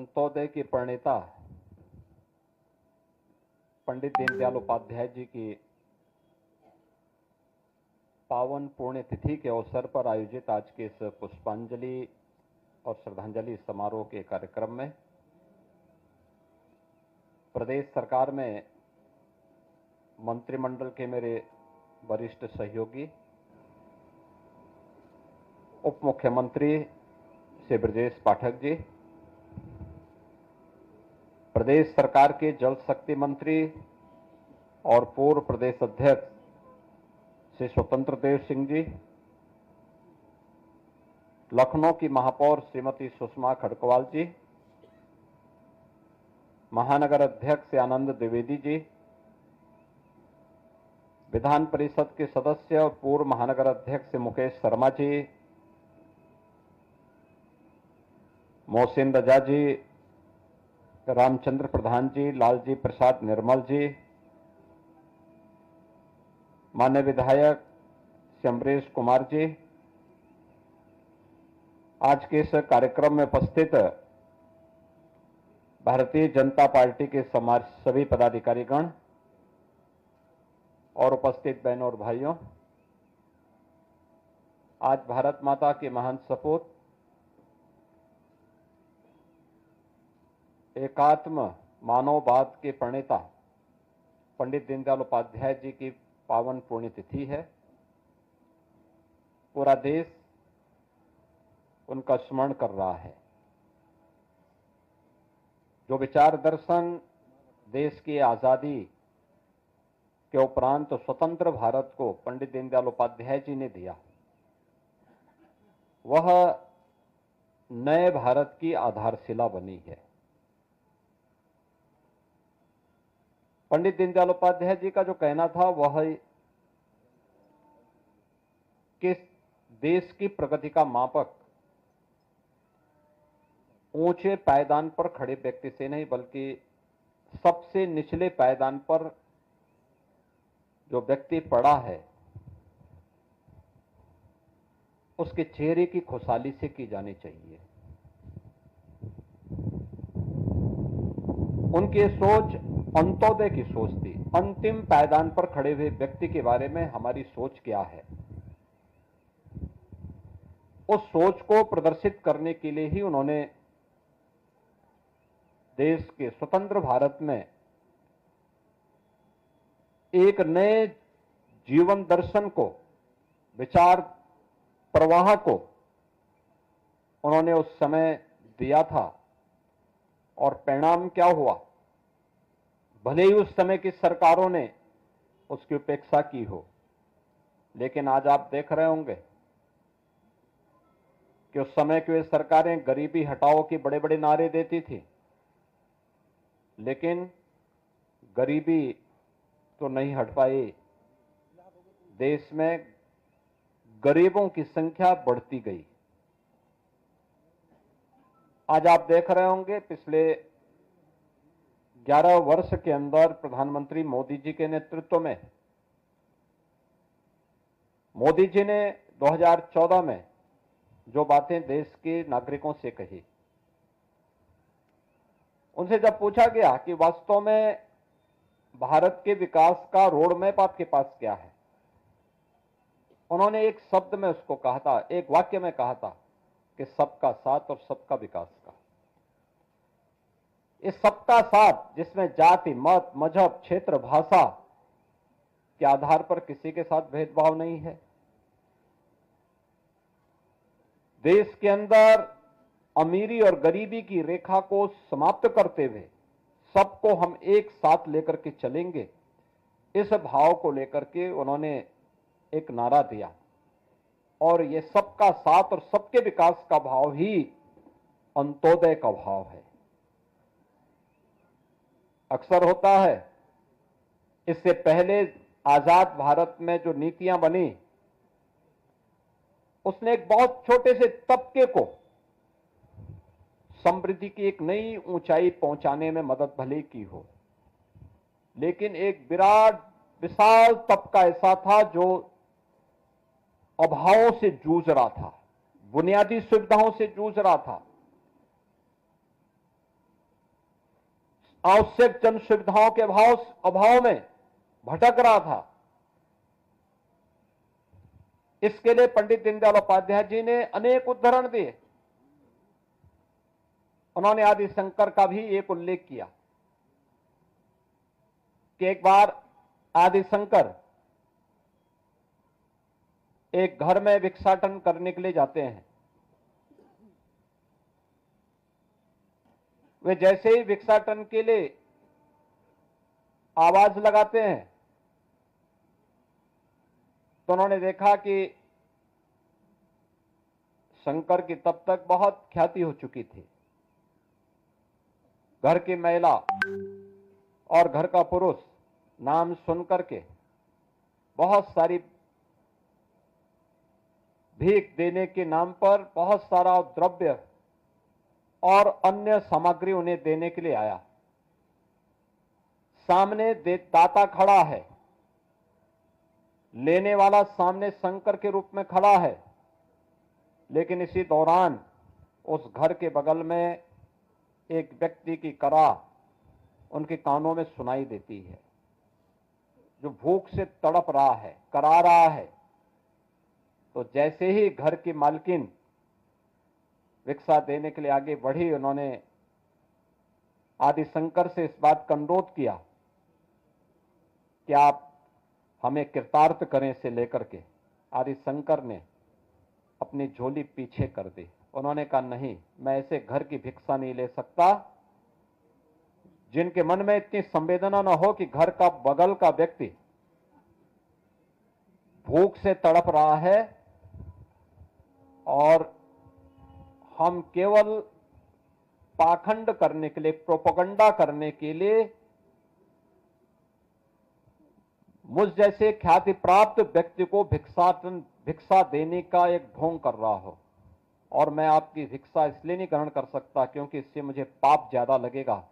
अंत्योदय के प्रणेता पंडित दीनदयाल उपाध्याय जी की पावन पुण्यतिथि के अवसर पर आयोजित आज के इस पुष्पांजलि और श्रद्धांजलि समारोह के कार्यक्रम में प्रदेश सरकार में मंत्रिमंडल के मेरे वरिष्ठ सहयोगी उप मुख्यमंत्री श्री ब्रजेश पाठक जी, प्रदेश सरकार के जल शक्ति मंत्री और पूर्व प्रदेश अध्यक्ष श्री स्वतंत्र देव सिंह जी, लखनऊ की महापौर श्रीमती सुषमा खड़कवाल जी, महानगर अध्यक्ष आनंद द्विवेदी जी, विधान परिषद के सदस्य और पूर्व महानगर अध्यक्ष मुकेश शर्मा जी, मोहसिन रजा जी, रामचंद्र प्रधान जी, लालजी प्रसाद निर्मल जी, माननीय विधायक श्री अमरीश कुमार जी, आज के इस कार्यक्रम में उपस्थित भारतीय जनता पार्टी के सभी पदाधिकारीगण और उपस्थित बहनों और भाइयों, आज भारत माता के महान सपूत एकात्म मानववाद के प्रणेता पंडित दीनदयाल उपाध्याय जी की पावन पुण्यतिथि है। पूरा देश उनका स्मरण कर रहा है। जो विचार दर्शन देश की आजादी के उपरांत स्वतंत्र भारत को पंडित दीनदयाल उपाध्याय जी ने दिया, वह नए भारत की आधारशिला बनी है। पंडित दीनदयाल उपाध्याय जी का जो कहना था वह कि देश की प्रगति का मापक ऊंचे पायदान पर खड़े व्यक्ति से नहीं बल्कि सबसे निचले पायदान पर जो व्यक्ति पड़ा है उसके चेहरे की खुशहाली से की जानी चाहिए। उनकी सोच अंत्योदय की सोच थी। अंतिम पायदान पर खड़े हुए व्यक्ति के बारे में हमारी सोच क्या है, उस सोच को प्रदर्शित करने के लिए ही उन्होंने देश के स्वतंत्र भारत में एक नए जीवन दर्शन को, विचार प्रवाह को उन्होंने उस समय दिया था। और परिणाम क्या हुआ? भले ही उस समय की सरकारों ने उसकी उपेक्षा की हो, लेकिन आज आप देख रहे होंगे कि उस समय की वे सरकारें गरीबी हटाओ के बड़े बड़े नारे देती थी, लेकिन गरीबी तो नहीं हट पाई। देश में गरीबों की संख्या बढ़ती गई। आज आप देख रहे होंगे पिछले 11 वर्ष के अंदर प्रधानमंत्री मोदी जी के नेतृत्व में मोदी जी ने 2014 में जो बातें देश के नागरिकों से कही, उनसे जब पूछा गया कि वास्तव में भारत के विकास का रोड मैप आपके पास क्या है, उन्होंने एक शब्द में उसको कहा था, एक वाक्य में कहा था कि सबका साथ और सबका विकास का। इस सबका साथ जिसमें जाति, मत, मजहब, क्षेत्र, भाषा के आधार पर किसी के साथ भेदभाव नहीं है। देश के अंदर अमीरी और गरीबी की रेखा को समाप्त करते हुए सबको हम एक साथ लेकर के चलेंगे, इस भाव को लेकर के उन्होंने एक नारा दिया। और ये सबका साथ और सबके विकास का भाव ही अंत्योदय का भाव है। अक्सर होता है, इससे पहले आजाद भारत में जो नीतियां बनी, उसने एक बहुत छोटे से तबके को समृद्धि की एक नई ऊंचाई पहुंचाने में मदद भले की हो, लेकिन एक विराट विशाल तबका ऐसा था जो अभावों से जूझ रहा था, बुनियादी सुविधाओं से जूझ रहा था। आवश्यक जन सुविधाओं के अभाव में भटक रहा था। इसके लिए पंडित दीनदयाल उपाध्याय जी ने अनेक उदाहरण दिए। उन्होंने आदि शंकर का भी एक उल्लेख किया कि एक बार आदि शंकर एक घर में भिक्षाटन करने के लिए जाते हैं। वे जैसे ही भिक्षाटन के लिए आवाज लगाते हैं तो उन्होंने देखा कि शंकर की तब तक बहुत ख्याति हो चुकी थी। घर की महिला और घर का पुरुष नाम सुनकर के बहुत सारी भीख देने के नाम पर बहुत सारा द्रव्य और अन्य सामग्री उन्हें देने के लिए आया। सामने दाता खड़ा है, लेने वाला सामने शंकर के रूप में खड़ा है, लेकिन इसी दौरान उस घर के बगल में एक व्यक्ति की करा उनके कानों में सुनाई देती है, जो भूख से तड़प रहा है, करा रहा है। तो जैसे ही घर की मालकिन भिक्षा देने के लिए आगे बढ़ी, उन्होंने आदि शंकर से इस बात का अनुरोध किया कि आप हमें कृतार्थ करें इसे लेकर के। आदि शंकर ने अपनी झोली पीछे कर दी। उन्होंने कहा, नहीं, मैं ऐसे घर की भिक्षा नहीं ले सकता जिनके मन में इतनी संवेदना न हो कि घर का बगल का व्यक्ति भूख से तड़प रहा है और हम केवल पाखंड करने के लिए, प्रोपेगेंडा करने के लिए मुझ जैसे ख्याति प्राप्त व्यक्ति को भिक्षा देने का एक ढोंग कर रहा हो, और मैं आपकी भिक्षा इसलिए नहीं ग्रहण कर सकता क्योंकि इससे मुझे पाप ज्यादा लगेगा,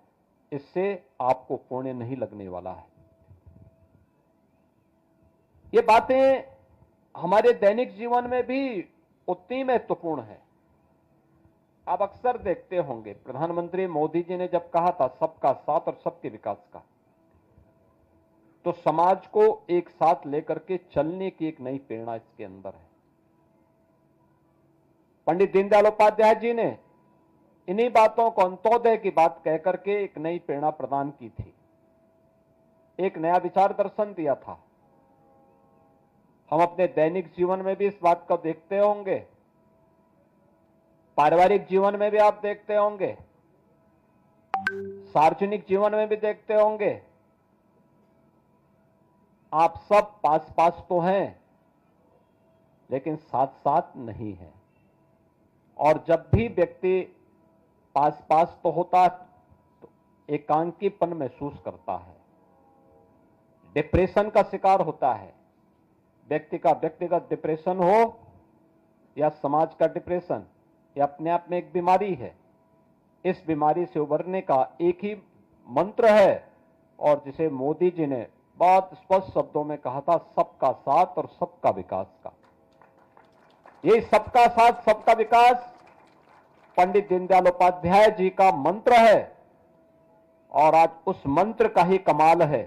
इससे आपको पुण्य नहीं लगने वाला है। ये बातें हमारे दैनिक जीवन में भी उतनी महत्वपूर्ण है। आप अक्सर देखते होंगे प्रधानमंत्री मोदी जी ने जब कहा था सबका साथ और सबके विकास का, तो समाज को एक साथ लेकर के चलने की एक नई प्रेरणा इसके अंदर है। पंडित दीनदयाल उपाध्याय जी ने इन्हीं बातों को अंत्योदय की बात कहकर के एक नई प्रेरणा प्रदान की थी, एक नया विचार दर्शन दिया था। हम अपने दैनिक जीवन में भी इस बात को देखते होंगे, पारिवारिक जीवन में भी आप देखते होंगे, सार्वजनिक जीवन में भी देखते होंगे। आप सब पास पास तो हैं, लेकिन साथ साथ नहीं है। और जब भी व्यक्ति पास पास तो होता तो एकांकीपन महसूस करता है, डिप्रेशन का शिकार होता है। व्यक्ति का व्यक्तिगत डिप्रेशन हो या समाज का डिप्रेशन, यह अपने आप में एक बीमारी है। इस बीमारी से उबरने का एक ही मंत्र है, और जिसे मोदी जी ने बहुत स्पष्ट शब्दों में कहा था, सबका साथ और सबका विकास का। ये सबका साथ सबका विकास पंडित दीनदयाल उपाध्याय जी का मंत्र है, और आज उस मंत्र का ही कमाल है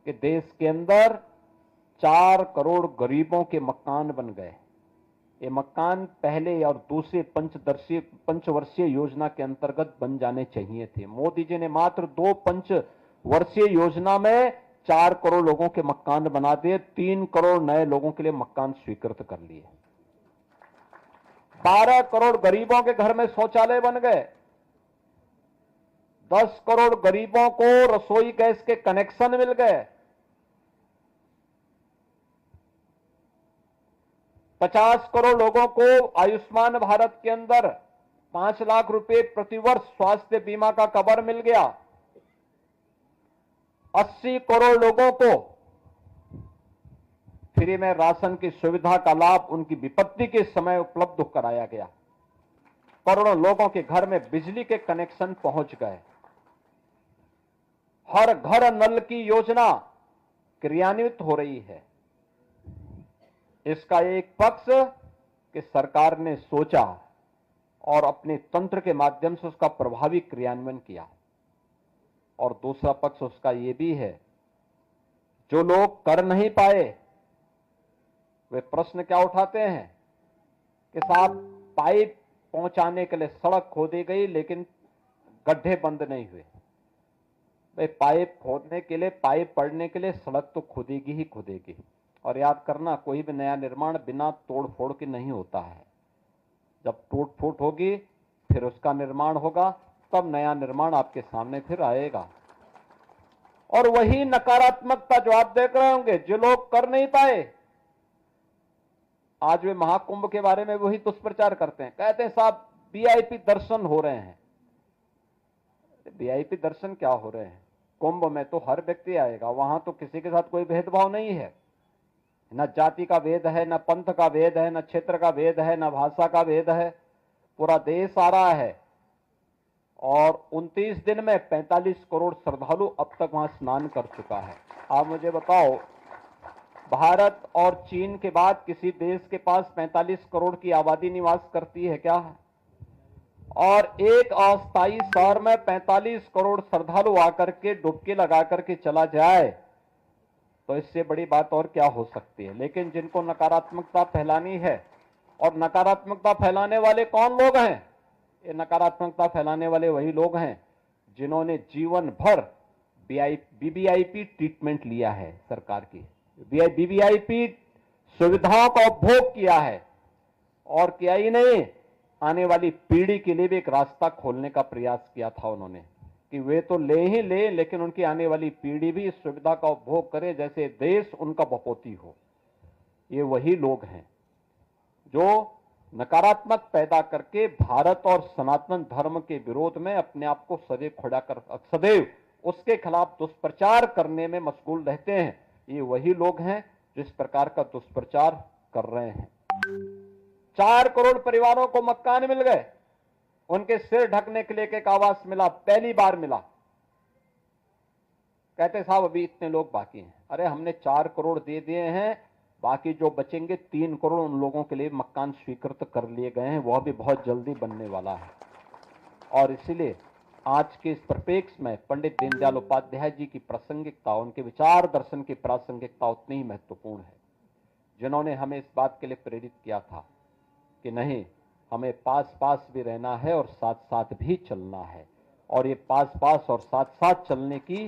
कि देश के अंदर 4 करोड़ गरीबों के मकान बन गए। ये मकान पहले और दूसरे पंचवर्षीय योजना के अंतर्गत बन जाने चाहिए थे। मोदी जी ने मात्र 2 पंचवर्षीय योजना में 4 करोड़ लोगों के मकान बना दिए, 3 करोड़ नए लोगों के लिए मकान स्वीकृत कर लिए। 12 करोड़ गरीबों के घर में शौचालय बन गए। 10 करोड़ गरीबों को रसोई गैस के कनेक्शन मिल गए। 50 करोड़ लोगों को आयुष्मान भारत के अंदर 5 लाख रुपए प्रतिवर्ष स्वास्थ्य बीमा का कवर मिल गया। 80 करोड़ लोगों को फ्री में राशन की सुविधा का लाभ उनकी विपत्ति के समय उपलब्ध कराया गया। करोड़ों लोगों के घर में बिजली के कनेक्शन पहुंच गए। हर घर नल की योजना क्रियान्वित हो रही है। इसका एक पक्ष कि सरकार ने सोचा और अपने तंत्र के माध्यम से उसका प्रभावी क्रियान्वयन किया। और दूसरा पक्ष उसका ये भी है, जो लोग कर नहीं पाए वे प्रश्न क्या उठाते हैं कि साहब पाइप पहुंचाने के लिए सड़क खोदी गई लेकिन गड्ढे बंद नहीं हुए। भाई पाइप खोदने के लिए, पाइप पड़ने के लिए सड़क तो खुदेगी ही खुदेगी। और याद करना, कोई भी नया निर्माण बिना तोड़ फोड़ के नहीं होता है। जब टूट फूट होगी फिर उसका निर्माण होगा, तब नया निर्माण आपके सामने फिर आएगा। और वही नकारात्मकता जो आप देख रहे होंगे, जो लोग कर नहीं पाए, आज वे महाकुंभ के बारे में वही दुष्प्रचार करते हैं। कहते हैं साहब वीआईपी दर्शन हो रहे हैं। वीआईपी दर्शन क्या हो रहे हैं? कुंभ में तो हर व्यक्ति आएगा, वहां तो किसी के साथ कोई भेदभाव नहीं है। न जाति का भेद है, न पंथ का भेद है, न क्षेत्र का भेद है, न भाषा का भेद है। पूरा देश आ रहा है और 29 दिन में 45 करोड़ श्रद्धालु अब तक वहां स्नान कर चुका है। आप मुझे बताओ, भारत और चीन के बाद किसी देश के पास 45 करोड़ की आबादी निवास करती है क्या? और एक अस्थायी शहर में 45 करोड़ श्रद्धालु आकर के डुबकी लगा करके चला जाए तो इससे बड़ी बात और क्या हो सकती है। लेकिन जिनको नकारात्मकता फैलानी है, और नकारात्मकता फैलाने वाले कौन लोग हैं? ये नकारात्मकता फैलाने वाले वही लोग हैं जिन्होंने जीवन भर बीबीआईपी ट्रीटमेंट लिया है, सरकार की बीबीआईपी सुविधाओं का उपभोग किया है। और किया ही नहीं, आने वाली पीढ़ी के लिए भी एक रास्ता खोलने का प्रयास किया था उन्होंने कि वे तो ले ही ले, लेकिन उनकी आने वाली पीढ़ी भी इस सुविधा का उपभोग करे, जैसे देश उनका बपोती हो। ये वही लोग हैं जो नकारात्मक पैदा करके भारत और सनातन धर्म के विरोध में अपने आप को सदैव खड़ा कर, सदैव उसके खिलाफ दुष्प्रचार करने में मशगूल रहते हैं। ये वही लोग हैं जो इस प्रकार का दुष्प्रचार कर रहे हैं। 4 करोड़ परिवारों को मकान मिल गए, उनके सिर ढकने के लिए एक आवास मिला, पहली बार मिला। कहते साहब अभी इतने लोग बाकी हैं। अरे हमने 4 करोड़ दे दिए हैं, बाकी जो बचेंगे 3 करोड़ उन लोगों के लिए मकान स्वीकृत कर लिए गए हैं, वह भी बहुत जल्दी बनने वाला है। और इसलिए आज के इस परिप्रेक्ष्य में पंडित दीनदयाल उपाध्याय जी की प्रासंगिकता, उनके विचार दर्शन की प्रासंगिकता उतनी ही महत्वपूर्ण है, जिन्होंने हमें इस बात के लिए प्रेरित किया था कि नहीं, हमें पास पास भी रहना है और साथ साथ भी चलना है। और ये पास पास और साथ साथ चलने की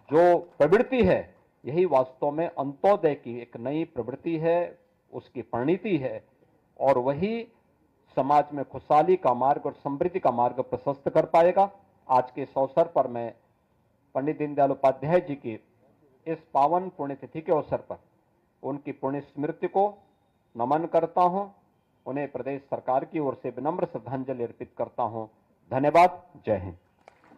जो प्रवृत्ति है, यही वास्तव में अंत्योदय की एक नई प्रवृत्ति है, उसकी परिणति है। और वही समाज में खुशहाली का मार्ग और समृद्धि का मार्ग प्रशस्त कर पाएगा। आज के इस अवसर पर मैं पंडित दीनदयाल उपाध्याय जी की इस पावन पुण्यतिथि के अवसर पर उनकी पुण्य स्मृति को नमन करता हूं। उन्हें प्रदेश सरकार की ओर से विनम्र श्रद्धांजलि अर्पित करता हूं। धन्यवाद। जय हिंद।